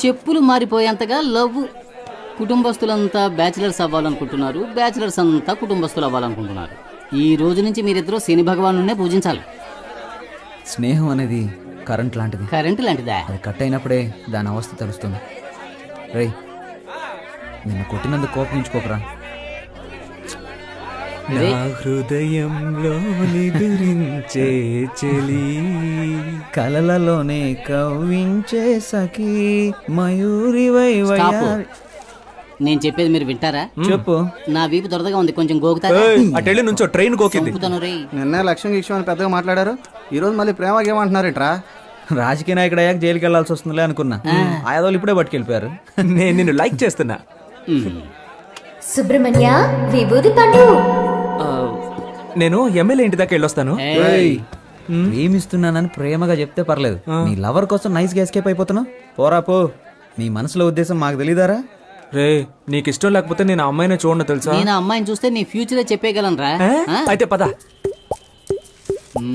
చెప్పులు మారిపోయేంతగా love. కుటుంబస్తులంతా bachelors అవ్వాలనుకుంటున్నారు, bachelors అంతా కుటుంబస్తులు అవ్వాలనుకుంటున్నారు. ఈ రోజు నుంచి మీరిద్దరూ శని భగవానునే పూజించాలి. స్నేహం అనేది కరెంట్ లాంటిది. కరెంటు లాంటిదా? అది కట్ అయినప్పుడే దాని అవస్థ తెలుస్తుంది. రేయ్, నిన్ను కొట్టినందుకు కోపగించుకోకరా. రే, నా హృదయంలో నిదురించే చెలి, కలలలోనే కవ్వించే సఖీ మయూరివై స్టాప్. వయ్యారి. నేను చెప్పేది మీరు వింటారా? చెప్పు. నా వీపు దొరదగా ఉంది, కొంచెం గోకుతారా? అటెళ్ళి నుంచో ట్రైన్ గోకింది. చంపుతాను రే. నిన్నే లక్ష్యం గిక్ష్యం అని పెద్దగా మాట్లాడారు, ఈరోజు మళ్ళీ ప్రేమ గేమంటున్నారేంట్రా? రాజకీయ నాయకుడు అయ్యాక జైలుకి వెళ్లాల్సి వస్తుందిలే అనుకున్నా. ఆయాదోళ్ళు ఇప్పుడే పట్టుకెళ్ళిపోయారు. నేను నిన్ను లైక్ చేస్తున్నా. సుబ్రహ్మణ్య విభూది పండు. ఆ, నేను ఎమ్మెల్యే ఇంటి దాకా వెళ్ళొస్తాను. ఏయ్, ప్రేమిస్తున్నానని ప్రేమగా చెప్తే పర్లేదు, నీ లవర్ కోసం నైస్ గా ఎస్కేప్ అయిపోతున్నావు. పోరా పో. నీ మనసులో ఉద్దేశం మాకు తెలీదారా? రే, నీకు ఇష్టం లేకపోతే నేను ఆ అమ్మాయిని చూడను తెలుసా? నేను ఆ అమ్మాయిని చూస్తే నీ ఫ్యూచరే చెప్పేయగలను రా. అయితే పద.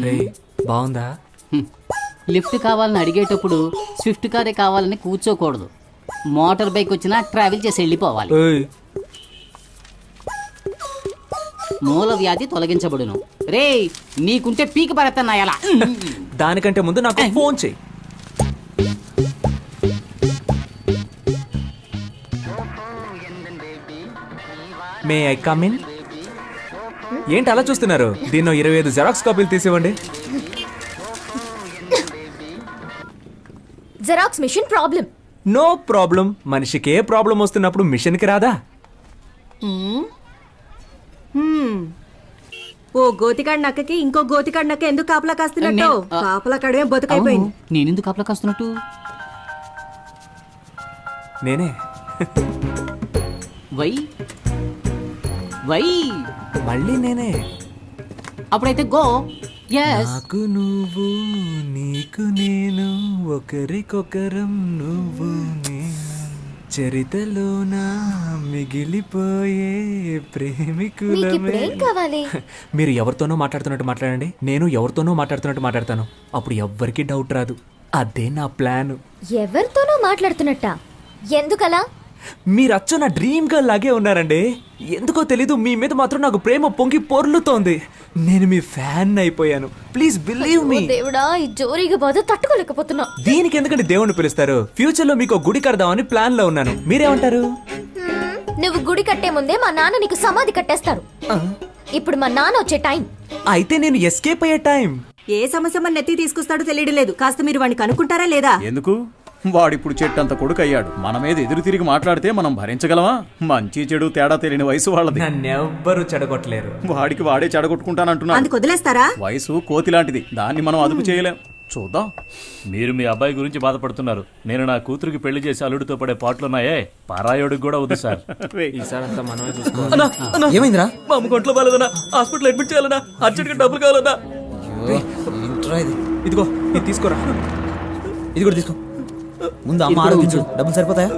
రే, బాగుందా? లిఫ్ట్ కావాలని అడిగేటప్పుడు స్విఫ్ట్ కారే కావాలని కూర్చోకూడదు. మోటార్ బైక్ వచ్చినా ట్రావెల్ చేసి వెళ్ళిపోవాలి. ఏయ్, మూల వ్యాధి తొలగించబడును. రే, నీకుంటే పీక పడతాను ఎలా? దానికంటే ముందు నాకు ఫోన్ చెయ్యి. May I come in? ఏంటి అలా చూస్తున్నారు? దీన్నో 25 జెరాక్స్ కాపీలు తీసివ్వండి. Xerox machine problem. No problem. మనిషికి ఏ ప్రాబ్లం వస్తున్నప్పుడు మిషన్కి రాదా? ఓ గోతికాడి నక్కకి ఇంకో గోతికాడి నక్క ఎందుకు కాపలా కాస్తున్నట్టు? నేను- కాపలా కాడమే బతుకైపోయింది. నేనెందుకు అప్లా కాస్తున్నట్టు? నేనే. వై వై మళ్ళీ నేనే. అప్పుడైతే గో. ఎస్. నాకు నువ్వు, నీకు నేను, ఒకరికొకరం నువ్వు నేను, చరితలోన మిగిలిపోయే ప్రేమికులమే. మీకిప్పుడేం కావాలి? మీరు ఎవరితోనో మాట్లాడుతున్నట్టు మాట్లాడండి, నేను ఎవరితోనో మాట్లాడుతున్నట్టు మాట్లాడతాను. అప్పుడు ఎవ్వరికీ డౌట్ రాదు. అదే నా ప్లాన్. ఎవరితోనో మాట్లాడుతున్నట్ట? ఎందుకలా? మీరు అచ్చో నా డ్రీమ్ గర్ల్ లాగే ఉన్నారండి. ఎందుకో తెలీదు, మీ మీద మాత్రం నాకు ప్రేమ పొంగి పొర్లుతోంది. నేను మీ ఫ్యాన్ అయిపోయాను. Please believe me. ఓ దేవుడా, ఈ జోరీగా బాధ తట్టుకోలేకపోతున్నా. దీనికి ఎందుకంటే దేవుణ్ణి పిలుస్తారు? ఫ్యూచర్ లో మీకు గుడి కడదామని ప్లాన్ లో ఉన్నాను. మీరేమంటారు? నువ్వు గుడి కట్టే ముందే మా నాన్న నీకు సమాధి కట్టేస్తారు. ఇప్పుడు మా నాన్న వచ్చే టైం. అయితే నేను ఎస్కేప్ అయ్యే టైం. ఏ సమస్య మన నెత్తి తీసుకొస్తాడో తెలియడం లేదు. కాస్త మీరు వాడిని కనుక్కుంటారా లేదా? ఎందుకు? వాడిప్పుడు చెట్టంత కొడుకు అయ్యాడు. మన మీద ఎదురు తిరిగి మాట్లాడితే మనం భరించగలమా? మంచి చెడు తేడా తెలియని వయసు వాళ్ళది. నన్నెవ్వరూ చెడగొట్టలేరు. వాడికి వాడే చెడగొట్టుకుంటానంటున్నాడు. అందుకు వదిలేస్తారా? వయసు కోతి లాంటిది, దాన్ని మనం అదుపు చేయలేం. చూద్దాం. మీరు మీ అబ్బాయి గురించి బాధపడుతున్నారు. నేను నా కూతురికి పెళ్లి చేసి అల్లుడితో పడే పాటలున్నాయే, పారాయోడికి కూడా వద్దు సార్. ఈసారి అంతా మనమే చూసుకోవాలి. ఏమైందిరా? మా అమ్మ ఒంట్లో బాలేదన్నా, హాస్పిటల్ అడ్మిట్ చేయాలన్నా, అర్జెంట్గా డబ్బులు కావాలన్నా. ఏంట్రా ఇది? ఇదిగో ఇది తీసుకోరా. ఇది కూడా తీసుకో. ముందు అమ్మ ఆరోగించు. డబ్బులు సరిపోతాయా?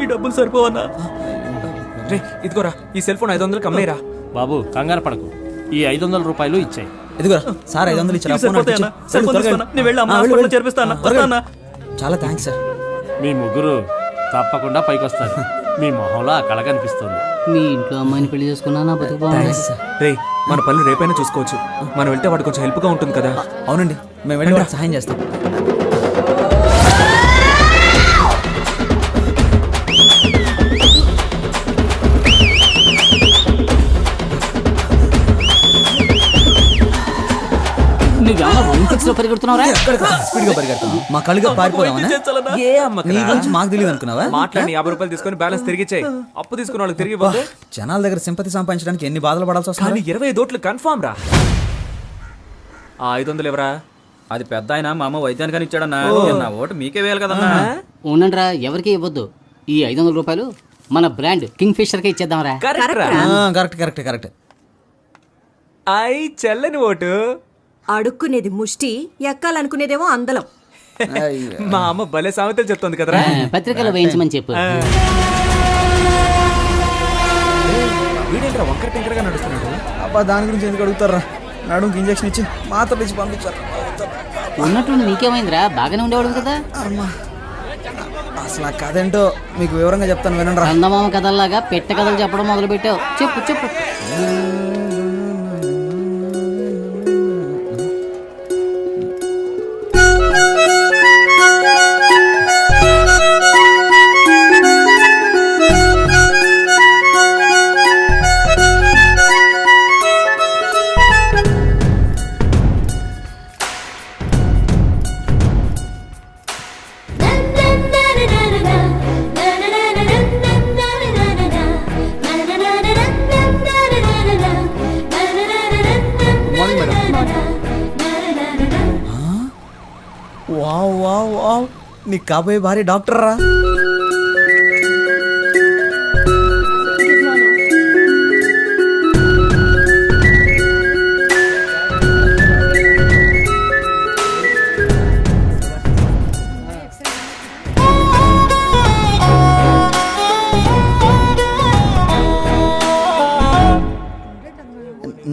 ఈ డబ్బులు సరిపోవన్నా? రే, ఇదిగోరా, ఈ సెల్ ఫోన్ 500 కమ్మేరా. బాబు కంగారు పడకు, ఈ 500 రూపాయలు ఇచ్చాయి. ఇదిగోరా సార్, 500 ఇచ్చారా? ఫోన్ అడిగించు. సెల్ ఫోన్ తీసుకోనా? నేను వెళ్ళి అమ్మ హాస్పిటల్ చేర్పిస్తాను. వస్తానా? చాలా థ్యాంక్స్ సార్. మీ ముగ్గురు తప్పకుండా పైకొస్తారు. మీ మొహంలో ఆ కళ కనిపిస్తుంది. మీ ఇంట్లో అమ్మాయిని పెళ్లి చేసుకున్నా నా బతుకు బాగుంది. Thanks sir. రే, మన పనులు రేపైనా చూసుకోవచ్చు. మనం వెళ్తే వాడు కొంచెం హెల్ప్గా ఉంటుంది కదా. అవునండి, మేము వెళ్ళి వాడికి సహాయం చేస్తాం. నువ్వేమన్నా రూమ్ ఫిక్స్ లో పరిగెడుతున్నావురా? స్పీడ్ గా పరిగెడతాం. మా కళ్ళుగా పారిపోదామనా? ఏ అమ్మకి నీ గురించి మాకు తెలియదు అనుకున్నావా? మాట్లాడి 50 రూపాయలు తీసుకొని బ్యాలెన్స్ తిరిగి ఇచ్చేయి. అప్పు తీసుకున్న వాళ్ళకి తిరిగి ఇవ్వద్దు. జనాల దగ్గర సింపతి సంపాదించడానికి ఎన్ని బాధలు పడాల్సి కానీ వస్తుంది. 25 ఓట్లు కన్ఫామ్ రా. ఆ 500 ఎవరా? అది పెద్ద ఆయన మా అమ్మ వైద్యానికి ఇచ్చాడన్నా. నా ఓటు మీకే వేయాలి కదన్నా. ఉండండిరా, ఎవరికి ఇవ్వద్దు. ఈ 500 రూపాయలు మన బ్రాండ్ కింగ్ ఫిషర్ కే ఇచ్చేద్దాంరా. కరెక్ట్ రా. Correct correct correct. చెల్లని ఓటు. అడుక్కునేది ముష్టి, ఎక్కాలనుకునేదేమో అందలం. మా అమ్మ భలే సామెతలు చెప్తుంది కదరా. పత్రికలో వేయించమని చెప్పు. వీడేంట్రా వంకర టింకరగా నడుస్తున్నాడు? అబ్బా, దాని గురించి ఎందుకు అడుగుతారా? నడుముకి ఇంజక్షన్ ఇచ్చి మాత్రలు ఇచ్చి పంపించారు. ఉన్నట్టు నీకేమైందిరా? బాగానే ఉండేవాడు కదా. అసలు ఆ కథ ఏంటో మీకు వివరంగా చెప్తాను వినండి రా. చందమామ కథల్లాగా పెట్ట కథలు చెప్పడం మొదలు పెట్టావు. చెప్పు చెప్పు. వావ్ వావ్ వావ్, నీ కాబోయే భార్య డాక్టర్ రా.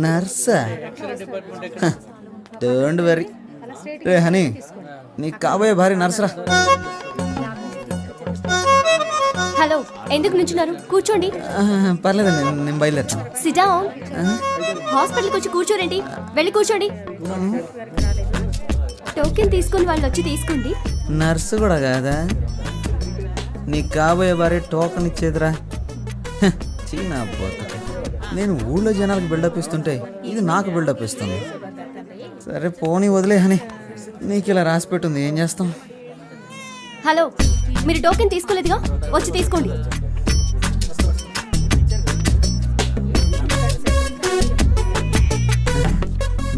నర్సా? Don't worry. రే హనీ, నీ కాబోయే భార్య నర్సరా. హలో, ఎందుకు నుంచున్నారు? కూర్చోండి. పర్లేదండి, నేను బయలుదేరుతాను. SIT down. హాస్పిటల్కి వచ్చి కూర్చోరేంటి? వెళ్ళి కూర్చోండి. టోకెన్ తీసుకుని వాళ్ళు వచ్చి తీసుకోండి. నర్సు కూడా కాదా? నీ కాబోయే భార్య టోకన్ ఇచ్చేదిరా. చీనా బతుకు. నేను ఊళ్ళో జనాలకు బిల్డప్ ఇస్తుంటే ఇది నాకు బిల్డప్ ఇస్తుంది. సరే పోనీ వదిలే హనీ, నీకు ఇలా రాసి పెట్టుంది, ఏం చేస్తాం. హలో, మీరు టోకెన్ తీసుకోలేదుగా, వచ్చి తీసుకోండి.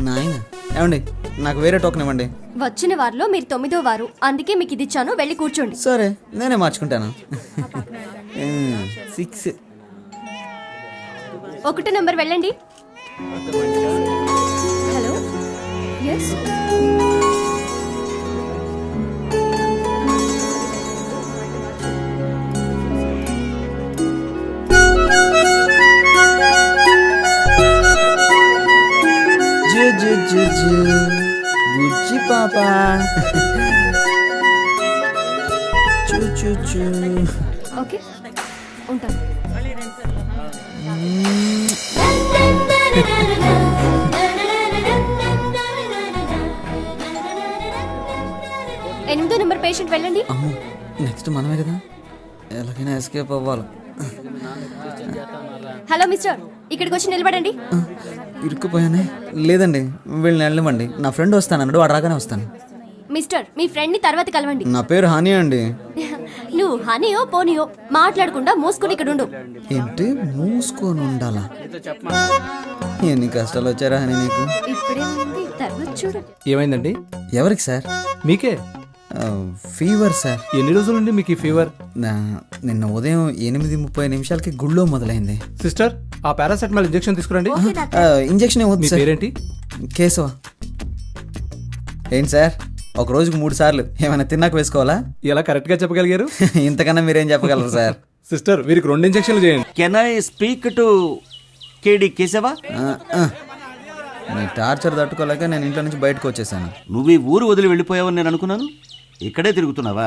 నాయన ఏమండి, నాకు వేరే టోకెన్ ఇవ్వండి. వచ్చిన వారిలో మీరు 9వ వారు, అందుకే మీకు ఇది ఇచ్చాను. వెళ్ళి కూర్చోండి. సరే, నేనే మార్చుకుంటాను. 6. 1 నెంబర్ వెళ్ళండి. Hello, yes. బుజ్జి పాప. చూ చూ చూ. ఓకే, ఉంటాను. ఎనిమిదో నెంబర్ పేషెంట్ వెళ్ళండి. అమ్మో, నెక్స్ట్ మనమే కదా, ఎలాగైనా ఎస్కేప్ అవ్వాలి. హలో మిస్టర్, ఇక్కడికి వచ్చి నిలబడండి. ఇరుక్కుపోయానే. లేదండి, వీళ్ళని వెళ్ళమండి. నా ఫ్రెండ్ వస్తానన్నాడు, వాడు రాగానే వస్తాను. మిస్టర్, మీ ఫ్రెండ్ ని తర్వాత కలవండి. నా పేరు హనీ అండి. నువ్వు హనీయో పోనీయో మాట్లాడకుండా మూసుకుని ఇక్కడ ఉండు. ఏంటి మూసుకొని ఉండాలా? ఎన్ని కష్టాలు వచ్చారా హనీ నీకు? ఇప్పుడేమైంది, తర్వాత చూడు. ఏమైందండి? ఎవరికి సార్? మీకే. Fever sir. ఎన్ని రోజుల నుండి మీకు ఈ ఫీవర్? నిన్న ఉదయం 8:30 గుళ్ళో మొదలైంది. సిస్టర్, ఆ పారాసెటమాల్ ఇంజెక్షన్ తీసుకురండి. ఇంజెక్షన్ మీ ఏమవుతుంది సార్? పేరేంటి? కేశవ. ఏంటి సార్, ఒక రోజుకు 3 సార్లు ఏమైనా తిన్నాక వేసుకోవాలా? ఎలా కరెక్ట్ గా చెప్పగలిగారు? ఇంతకన్నా మీరేం చెప్పగలరు సార్? సిస్టర్, వీరికి 2 ఇంజెక్షన్లు చేయండి. కెన్ ఐ స్పీక్ టు కేడి కేశవ? నీ టార్చర్ తట్టుకోలేక నేను ఇంట్లో నుంచి బయటకు వచ్చేసాను. నువ్వు ఈ ఊరు వదిలి వెళ్ళిపోయావని నేను అనుకున్నాను. ఇక్కడే తిరుగుతున్నావా?